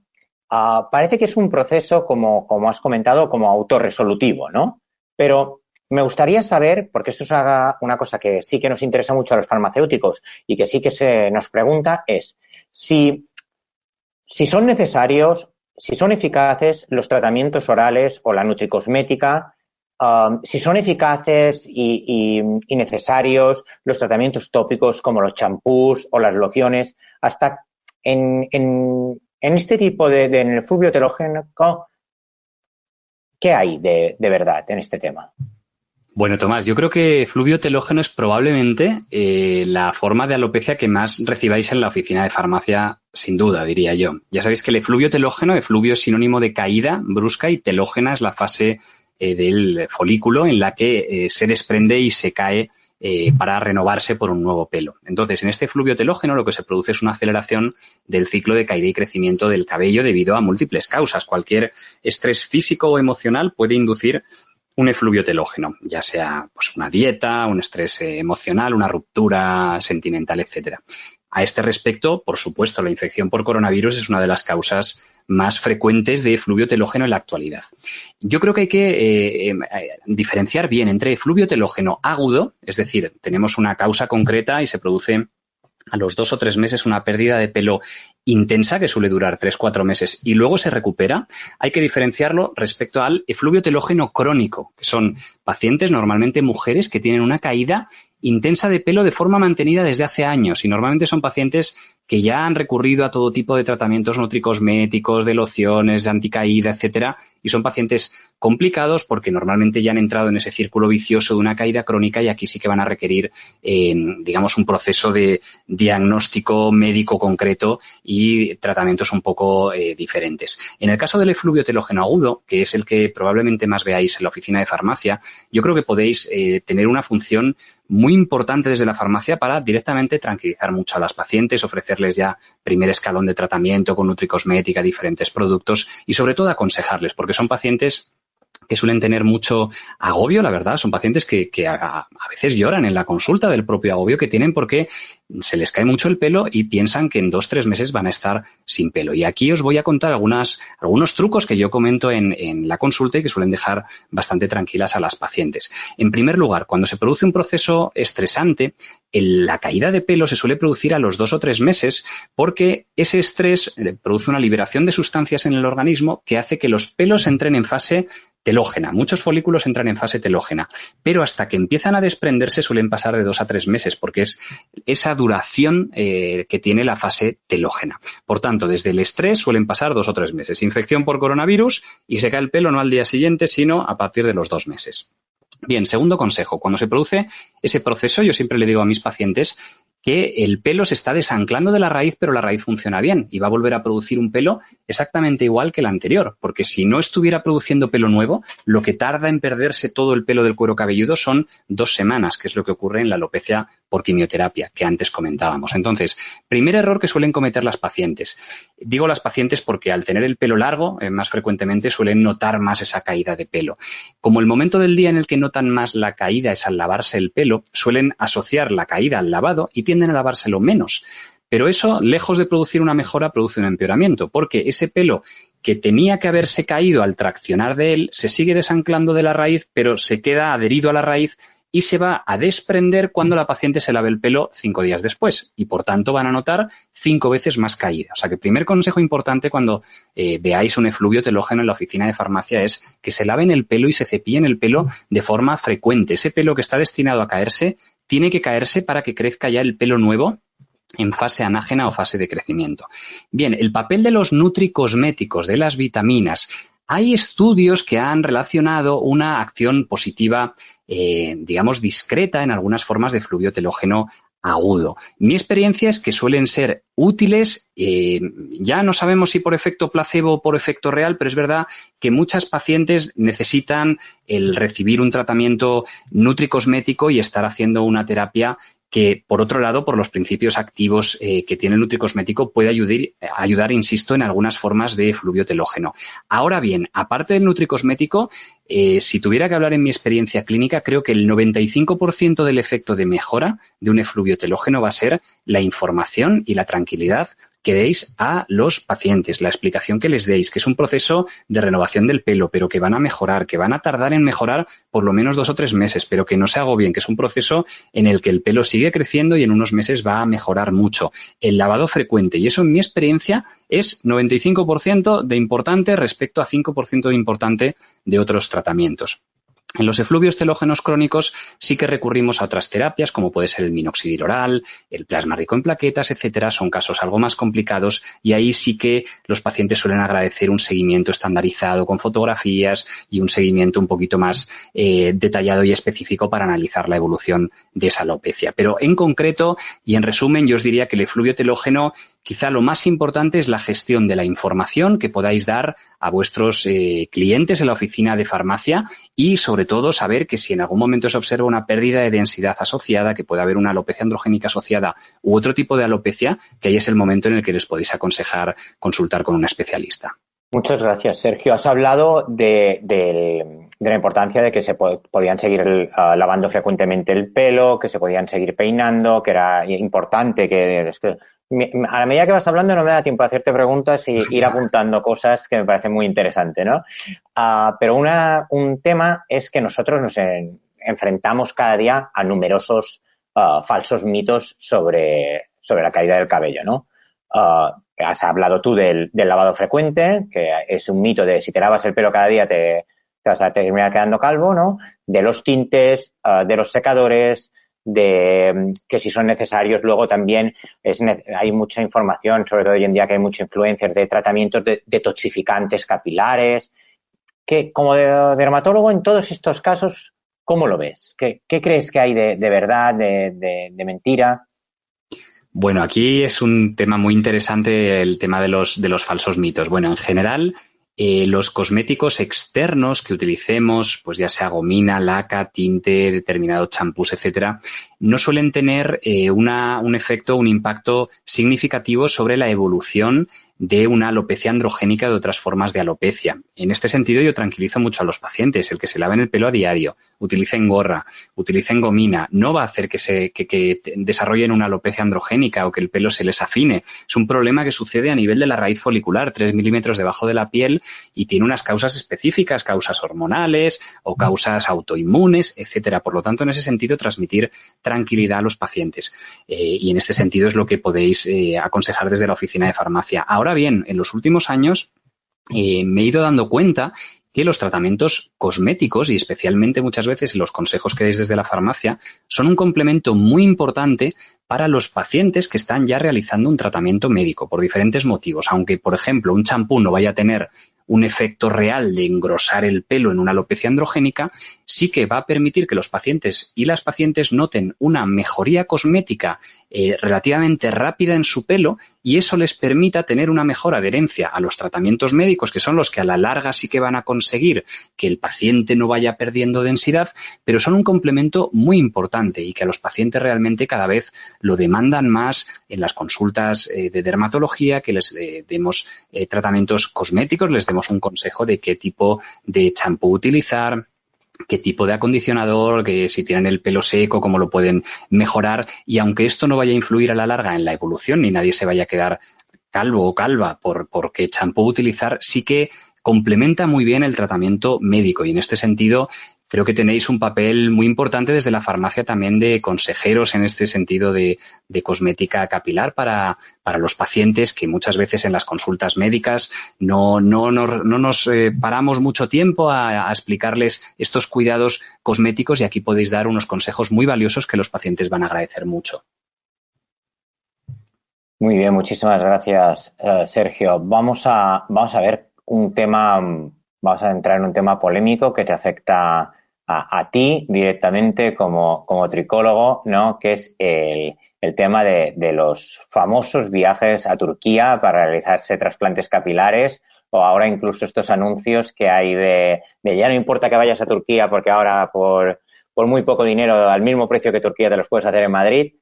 Parece que es un proceso, como has comentado, como autorresolutivo, ¿no? Pero me gustaría saber, porque esto es una cosa que sí que nos interesa mucho a los farmacéuticos y que sí que se nos pregunta, es si son necesarios, si son eficaces los tratamientos orales o la nutricosmética, si son eficaces y necesarios los tratamientos tópicos como los champús o las lociones, hasta en este tipo en el efluvio telogénico, ¿qué hay de verdad en este tema? Bueno, Tomás, yo creo que efluvio telógeno es probablemente la forma de alopecia que más recibáis en la oficina de farmacia, sin duda, diría yo. Ya sabéis que el efluvio telógeno, efluvio es sinónimo de caída brusca y telógena es la fase del folículo en la que se desprende y se cae para renovarse por un nuevo pelo. Entonces, en este efluvio telógeno lo que se produce es una aceleración del ciclo de caída y crecimiento del cabello debido a múltiples causas. Cualquier estrés físico o emocional puede inducir un efluvio telógeno, ya sea pues, una dieta, un estrés emocional, una ruptura sentimental, etcétera. A este respecto, por supuesto, la infección por coronavirus es una de las causas más frecuentes de efluvio telógeno en la actualidad. Yo creo que hay que diferenciar bien entre efluvio telógeno agudo, es decir, tenemos una causa concreta y se produce a los 2 o 3 meses una pérdida de pelo intensa que suele durar 3-4 meses y luego se recupera, hay que diferenciarlo respecto al efluvio telógeno crónico, que son pacientes, normalmente mujeres, que tienen una caída intensa de pelo de forma mantenida desde hace años y normalmente son pacientes que ya han recurrido a todo tipo de tratamientos nutricosméticos, de lociones, de anticaída, etcétera, y son pacientes complicados porque normalmente ya han entrado en ese círculo vicioso de una caída crónica y aquí sí que van a requerir, digamos, un proceso de diagnóstico médico concreto y tratamientos un poco diferentes. En el caso del efluvio telógeno agudo, que es el que probablemente más veáis en la oficina de farmacia, yo creo que podéis tener una función muy importante desde la farmacia para directamente tranquilizar mucho a las pacientes, ofrecerles ya primer escalón de tratamiento con nutricosmética, diferentes productos y sobre todo aconsejarles, porque son pacientes que suelen tener mucho agobio, la verdad, son pacientes que a veces lloran en la consulta del propio agobio que tienen porque se les cae mucho el pelo y piensan que en 2-3 meses van a estar sin pelo. Y aquí os voy a contar algunos trucos que yo comento en la consulta y que suelen dejar bastante tranquilas a las pacientes. En primer lugar, cuando se produce un proceso estresante, la caída de pelo se suele producir a los 2 o 3 meses porque ese estrés produce una liberación de sustancias en el organismo que hace que los pelos entren en fase telógena. Muchos folículos entran en fase telógena, pero hasta que empiezan a desprenderse suelen pasar de 2 a 3 meses porque es esa duración que tiene la fase telógena. Por tanto, desde el estrés suelen pasar 2 o 3 meses. Infección por coronavirus y se cae el pelo no al día siguiente, sino a partir de los 2 meses. Bien, segundo consejo. Cuando se produce ese proceso, yo siempre le digo a mis pacientes que el pelo se está desanclando de la raíz, pero la raíz funciona bien y va a volver a producir un pelo exactamente igual que el anterior, porque si no estuviera produciendo pelo nuevo, lo que tarda en perderse todo el pelo del cuero cabelludo son 2 semanas, que es lo que ocurre en la alopecia por quimioterapia, que antes comentábamos. Entonces, primer error que suelen cometer las pacientes. Digo las pacientes porque al tener el pelo largo, más frecuentemente suelen notar más esa caída de pelo. Como el momento del día en el que notan más la caída es al lavarse el pelo, suelen asociar la caída al lavado y tienden a lavárselo menos. Pero eso, lejos de producir una mejora, produce un empeoramiento, porque ese pelo que tenía que haberse caído al traccionar de él se sigue desanclando de la raíz, pero se queda adherido a la raíz y se va a desprender cuando la paciente se lave el pelo 5 días después y, por tanto, van a notar 5 veces más caída. O sea que el primer consejo importante cuando veáis un efluvio telógeno en la oficina de farmacia es que se laven el pelo y se cepillen el pelo de forma frecuente. Ese pelo que está destinado a caerse tiene que caerse para que crezca ya el pelo nuevo en fase anágena o fase de crecimiento. Bien, el papel de los nutricosméticos, de las vitaminas. Hay estudios que han relacionado una acción positiva, digamos, discreta en algunas formas de efluvio telógeno agudo. Mi experiencia es que suelen ser útiles, ya no sabemos si por efecto placebo o por efecto real, pero es verdad que muchas pacientes necesitan el recibir un tratamiento nutricosmético y estar haciendo una terapia que, por otro lado, por los principios activos que tiene el nutricosmético, puede ayudar, insisto, en algunas formas de efluvio telógeno. Ahora bien, aparte del nutricosmético, si tuviera que hablar en mi experiencia clínica, creo que el 95% del efecto de mejora de un efluvio telógeno va a ser la información y la tranquilidad que deis a los pacientes, la explicación que les deis, que es un proceso de renovación del pelo, pero que van a mejorar, que van a tardar en mejorar por lo menos 2 o 3 meses, pero que no se agobien, que es un proceso en el que el pelo sigue creciendo y en unos meses va a mejorar mucho. El lavado frecuente, y eso en mi experiencia es 95% de importante respecto a 5% de importante de otros tratamientos. En los efluvios telógenos crónicos sí que recurrimos a otras terapias, como puede ser el minoxidil oral, el plasma rico en plaquetas, etcétera. Son casos algo más complicados y ahí sí que los pacientes suelen agradecer un seguimiento estandarizado con fotografías y un seguimiento un poquito más detallado y específico para analizar la evolución de esa alopecia. Pero en concreto y en resumen, yo os diría que el efluvio telógeno, quizá lo más importante es la gestión de la información que podáis dar a vuestros clientes en la oficina de farmacia y, sobre todo, saber que si en algún momento se observa una pérdida de densidad asociada, que puede haber una alopecia androgénica asociada u otro tipo de alopecia, que ahí es el momento en el que les podéis aconsejar consultar con un especialista. Muchas gracias, Sergio. Has hablado de la importancia de que se podían seguir lavando frecuentemente el pelo, que se podían seguir peinando, que era importante a la medida que vas hablando no me da tiempo a hacerte preguntas y ir apuntando cosas que me parecen muy interesantes, ¿no? Pero un tema es que nosotros nos enfrentamos cada día a numerosos falsos mitos sobre la caída del cabello, ¿no? Has hablado tú del lavado frecuente, que es un mito de si te lavas el pelo cada día te vas a terminar quedando calvo, ¿no? De los tintes, de los secadores, de que si son necesarios luego también hay mucha información, sobre todo hoy en día que hay mucha influencia de tratamientos de toxificantes capilares, que como dermatólogo en todos estos casos, ¿cómo lo ves? ¿Qué crees que hay de verdad, de mentira? Bueno, aquí es un tema muy interesante el tema de los falsos mitos. Bueno, en general, los cosméticos externos que utilicemos, pues ya sea gomina, laca, tinte, determinado champús, etcétera, no suelen tener un efecto, un impacto significativo sobre la evolución de una alopecia androgénica de otras formas de alopecia. En este sentido, yo tranquilizo mucho a los pacientes. El que se laven el pelo a diario, utilicen gorra, utilicen gomina, no va a hacer que desarrollen una alopecia androgénica o que el pelo se les afine. Es un problema que sucede a nivel de la raíz folicular, 3 milímetros debajo de la piel, y tiene unas causas específicas, causas hormonales o causas autoinmunes, etcétera. Por lo tanto, en ese sentido, transmitir tranquilidad a los pacientes. Y en este sentido es lo que podéis aconsejar desde la oficina de farmacia. Ahora bien, en los últimos años me he ido dando cuenta que los tratamientos cosméticos y especialmente muchas veces los consejos que dais desde la farmacia son un complemento muy importante para los pacientes que están ya realizando un tratamiento médico por diferentes motivos. Aunque, por ejemplo, un champú no vaya a tener un efecto real de engrosar el pelo en una alopecia androgénica, sí que va a permitir que los pacientes y las pacientes noten una mejoría cosmética relativamente rápida en su pelo y eso les permita tener una mejor adherencia a los tratamientos médicos, que son los que a la larga sí que van a conseguir que el paciente no vaya perdiendo densidad, pero son un complemento muy importante y que a los pacientes realmente cada vez lo demandan más en las consultas de dermatología, que les demos tratamientos cosméticos, les demos un consejo de qué tipo de champú utilizar, qué tipo de acondicionador, que si tienen el pelo seco, cómo lo pueden mejorar. Y aunque esto no vaya a influir a la larga en la evolución, ni nadie se vaya a quedar calvo o calva por qué champú utilizar, sí que complementa muy bien el tratamiento médico. Y en este sentido, creo que tenéis un papel muy importante desde la farmacia también de consejeros en este sentido de cosmética capilar para los pacientes que muchas veces en las consultas médicas no nos paramos mucho tiempo a explicarles estos cuidados cosméticos y aquí podéis dar unos consejos muy valiosos que los pacientes van a agradecer mucho. Muy bien, muchísimas gracias, Sergio. Vamos a ver un tema, vamos a entrar en un tema polémico que te afecta a ti directamente como tricólogo, ¿no? Que es el tema de los famosos viajes a Turquía para realizarse trasplantes capilares o ahora incluso estos anuncios que hay de ya no importa que vayas a Turquía porque ahora por muy poco dinero, al mismo precio que Turquía, te los puedes hacer en Madrid.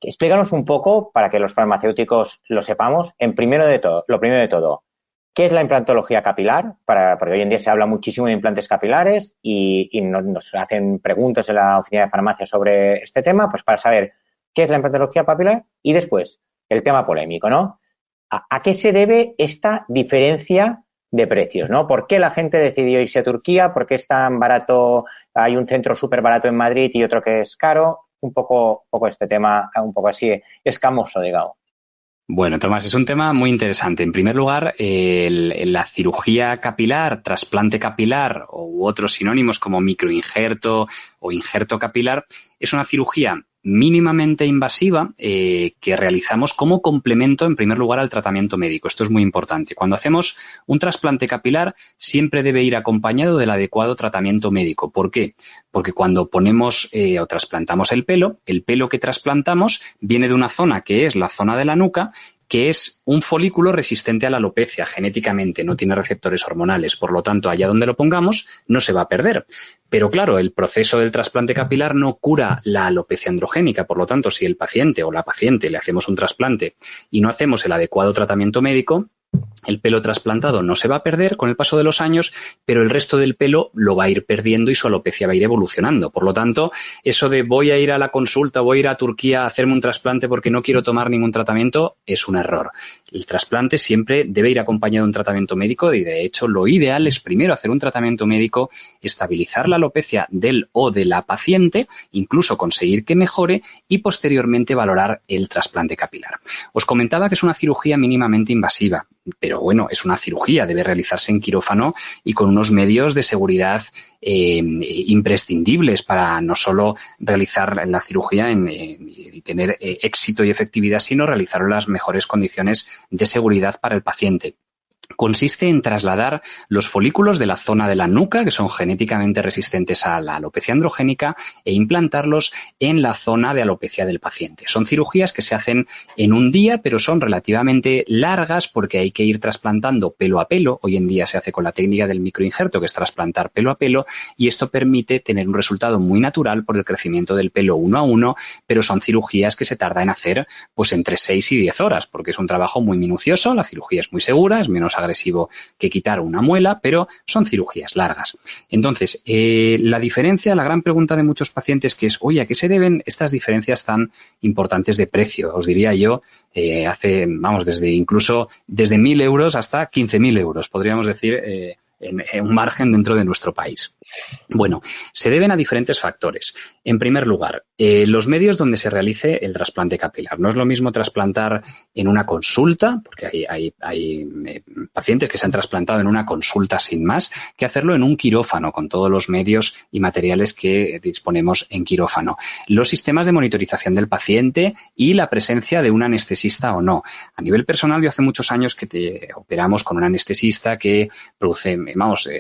Explícanos un poco, para que los farmacéuticos lo sepamos, lo primero de todo, ¿qué es la implantología capilar? Porque hoy en día se habla muchísimo de implantes capilares y nos hacen preguntas en la oficina de farmacia sobre este tema, pues para saber qué es la implantología capilar y después el tema polémico, ¿no? ¿A qué se debe esta diferencia de precios, ¿no? ¿Por qué la gente decidió irse a Turquía? ¿Por qué es tan barato? Hay un centro súper barato en Madrid y otro que es caro. Un poco este tema, un poco así escamoso, digamos. Bueno, Tomás, es un tema muy interesante. En primer lugar, la cirugía capilar, trasplante capilar u otros sinónimos como microinjerto o injerto capilar es una cirugía mínimamente invasiva que realizamos como complemento, en primer lugar, al tratamiento médico. Esto es muy importante. Cuando hacemos un trasplante capilar, siempre debe ir acompañado del adecuado tratamiento médico. ¿Por qué? Porque cuando ponemos o trasplantamos el pelo que trasplantamos viene de una zona que es la zona de la nuca, que es un folículo resistente a la alopecia genéticamente, no tiene receptores hormonales, por lo tanto, allá donde lo pongamos no se va a perder. Pero claro, el proceso del trasplante capilar no cura la alopecia androgénica, por lo tanto, si el paciente o la paciente le hacemos un trasplante y no hacemos el adecuado tratamiento médico, el pelo trasplantado no se va a perder con el paso de los años, pero el resto del pelo lo va a ir perdiendo y su alopecia va a ir evolucionando. Por lo tanto, eso de voy a ir a la consulta, voy a ir a Turquía a hacerme un trasplante porque no quiero tomar ningún tratamiento, es un error. El trasplante siempre debe ir acompañado de un tratamiento médico y, de hecho, lo ideal es primero hacer un tratamiento médico, estabilizar la alopecia del o de la paciente, incluso conseguir que mejore y posteriormente valorar el trasplante capilar. Os comentaba que es una cirugía mínimamente invasiva, pero bueno, es una cirugía, debe realizarse en quirófano y con unos medios de seguridad imprescindibles para no solo realizar la cirugía y tener éxito y efectividad, sino realizarlo en las mejores condiciones de seguridad para el paciente. Consiste en trasladar los folículos de la zona de la nuca, que son genéticamente resistentes a la alopecia androgénica, e implantarlos en la zona de alopecia del paciente. Son cirugías que se hacen en un día, pero son relativamente largas porque hay que ir trasplantando pelo a pelo. Hoy en día se hace con la técnica del microinjerto, que es trasplantar pelo a pelo, y esto permite tener un resultado muy natural por el crecimiento del pelo uno a uno, pero son cirugías que se tarda en hacer pues entre 6 y 10 horas, porque es un trabajo muy minucioso, la cirugía es muy segura, es menos agresivo que quitar una muela, pero son cirugías largas. Entonces, la diferencia, la gran pregunta de muchos pacientes que es, oye, ¿a qué se deben estas diferencias tan importantes de precio? Os diría yo, incluso desde 1.000 euros hasta 15.000 euros, podríamos decir, en un margen dentro de nuestro país. Bueno, se deben a diferentes factores. En primer lugar, los medios donde se realice el trasplante capilar. No es lo mismo trasplantar en una consulta, porque hay pacientes que se han trasplantado en una consulta sin más, que hacerlo en un quirófano con todos los medios y materiales que disponemos en quirófano. Los sistemas de monitorización del paciente y la presencia de un anestesista o no. A nivel personal, yo hace muchos años que operamos con un anestesista que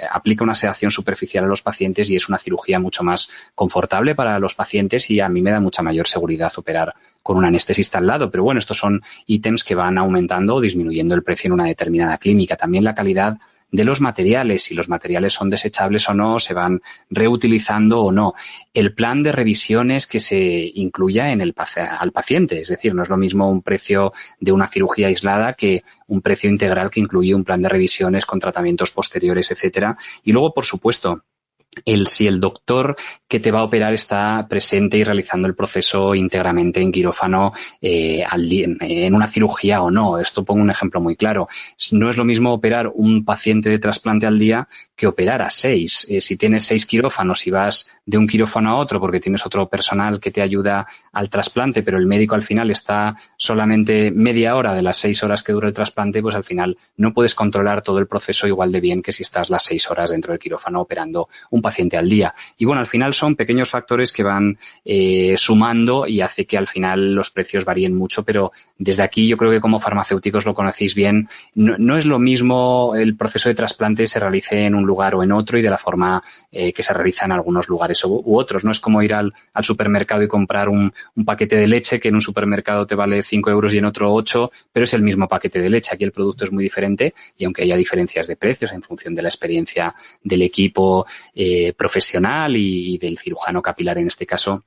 aplica una sedación superficial a los pacientes y es una cirugía mucho más confortable para los pacientes y a mí me da mucha mayor seguridad operar con un anestesista al lado. Pero bueno, estos son ítems que van aumentando o disminuyendo el precio en una determinada clínica. También la calidad de los materiales, si los materiales son desechables o no, se van reutilizando o no. El plan de revisiones que se incluya al paciente, es decir, no es lo mismo un precio de una cirugía aislada que un precio integral que incluye un plan de revisiones con tratamientos posteriores, etcétera. Y luego, por supuesto, si el doctor que te va a operar está presente y realizando el proceso íntegramente en quirófano en una cirugía o no. Esto pongo un ejemplo muy claro. No es lo mismo operar un paciente de trasplante al día que operar a 6. Si tienes 6 quirófanos y vas de un quirófano a otro porque tienes otro personal que te ayuda al trasplante, pero el médico al final está solamente media hora de las 6 horas que dura el trasplante, pues al final no puedes controlar todo el proceso igual de bien que si estás las 6 horas dentro del quirófano operando un paciente al día. Y bueno, al final son pequeños factores que van sumando y hace que al final los precios varíen mucho, pero desde aquí yo creo que como farmacéuticos lo conocéis bien, no es lo mismo el proceso de trasplante se realice en un lugar o en otro y de la forma que se realiza en algunos lugares u otros. No es como ir al supermercado y comprar un paquete de leche que en un supermercado te vale 5 euros y en otro 8, pero es el mismo paquete de leche. Aquí el producto es muy diferente y aunque haya diferencias de precios en función de la experiencia del equipo profesional y del cirujano capilar en este caso,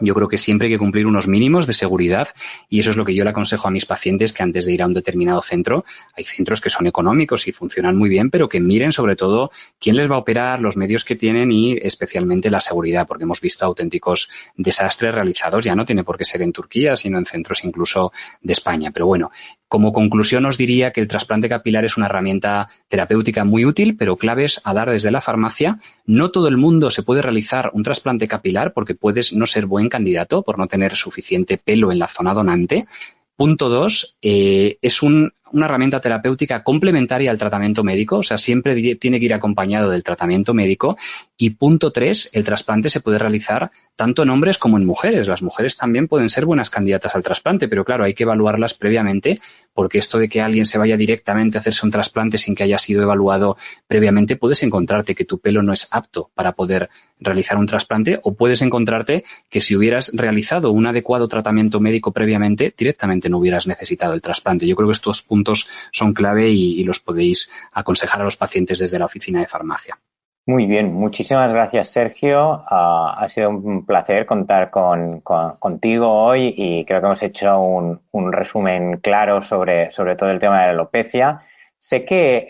Yo creo que siempre hay que cumplir unos mínimos de seguridad y eso es lo que yo le aconsejo a mis pacientes, que antes de ir a un determinado centro, hay centros que son económicos y funcionan muy bien, pero que miren sobre todo quién les va a operar, los medios que tienen y especialmente la seguridad, porque hemos visto auténticos desastres realizados, ya no tiene por qué ser en Turquía, sino en centros incluso de España. Pero bueno, como conclusión os diría que el trasplante capilar es una herramienta terapéutica muy útil, pero claves a dar desde la farmacia. No todo el mundo se puede realizar un trasplante capilar porque puedes no ser buen candidato por no tener suficiente pelo en la zona donante. Punto 2, es una herramienta terapéutica complementaria al tratamiento médico, o sea, siempre tiene que ir acompañado del tratamiento médico. Y punto 3, el trasplante se puede realizar tanto en hombres como en mujeres. Las mujeres también pueden ser buenas candidatas al trasplante, pero claro, hay que evaluarlas previamente, porque esto de que alguien se vaya directamente a hacerse un trasplante sin que haya sido evaluado previamente, puedes encontrarte que tu pelo no es apto para poder realizar un trasplante, o puedes encontrarte que si hubieras realizado un adecuado tratamiento médico previamente, directamente no hubieras necesitado el trasplante. Yo creo que estos puntos son clave y los podéis aconsejar a los pacientes desde la oficina de farmacia. Muy bien, muchísimas gracias, Sergio. Ha sido un placer contar contigo hoy y creo que hemos hecho un resumen claro sobre todo el tema de la alopecia. Sé que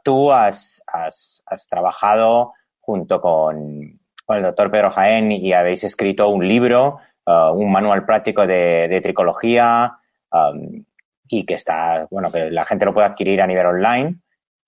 tú has trabajado junto con el doctor Pedro Jaén y habéis escrito un libro, un manual práctico de tricología, y que está, bueno, que la gente lo puede adquirir a nivel online.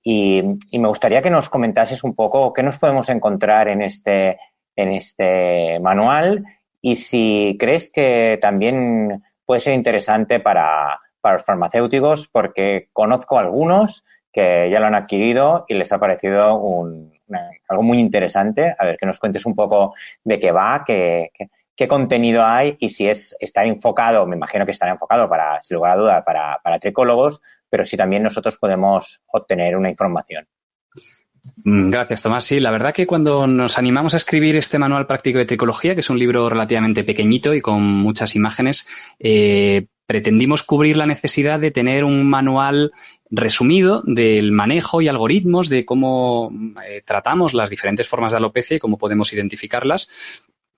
Y me gustaría que nos comentases un poco qué nos podemos encontrar en este manual y si crees que también puede ser interesante para los farmacéuticos, porque conozco algunos que ya lo han adquirido y les ha parecido algo muy interesante. A ver, que nos cuentes un poco de qué va, qué contenido hay y si está enfocado, me imagino que estará enfocado para, sin lugar a duda, para tricólogos, pero si también nosotros podemos obtener una información. Gracias, Tomás. Sí, la verdad que cuando nos animamos a escribir este manual práctico de tricología, que es un libro relativamente pequeñito y con muchas imágenes, pretendimos cubrir la necesidad de tener un manual resumido del manejo y algoritmos de cómo tratamos las diferentes formas de alopecia y cómo podemos identificarlas.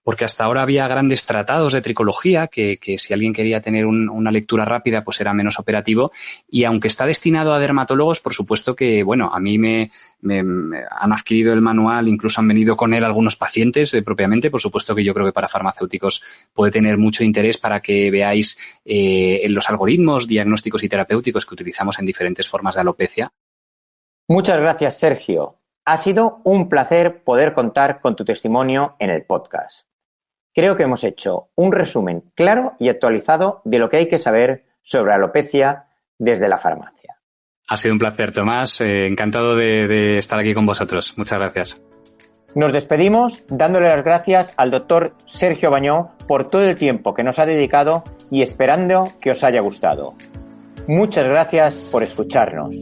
Porque hasta ahora había grandes tratados de tricología que si alguien quería tener una lectura rápida, pues era menos operativo. Y aunque está destinado a dermatólogos, por supuesto que, bueno, a mí me han adquirido el manual, incluso han venido con él algunos pacientes propiamente. Por supuesto que yo creo que para farmacéuticos puede tener mucho interés para que veáis en los algoritmos diagnósticos y terapéuticos que utilizamos en diferentes formas de alopecia. Muchas gracias, Sergio. Ha sido un placer poder contar con tu testimonio en el podcast. Creo que hemos hecho un resumen claro y actualizado de lo que hay que saber sobre alopecia desde la farmacia. Ha sido un placer, Tomás. Encantado de estar aquí con vosotros. Muchas gracias. Nos despedimos dándole las gracias al doctor Sergio Bañó por todo el tiempo que nos ha dedicado y esperando que os haya gustado. Muchas gracias por escucharnos.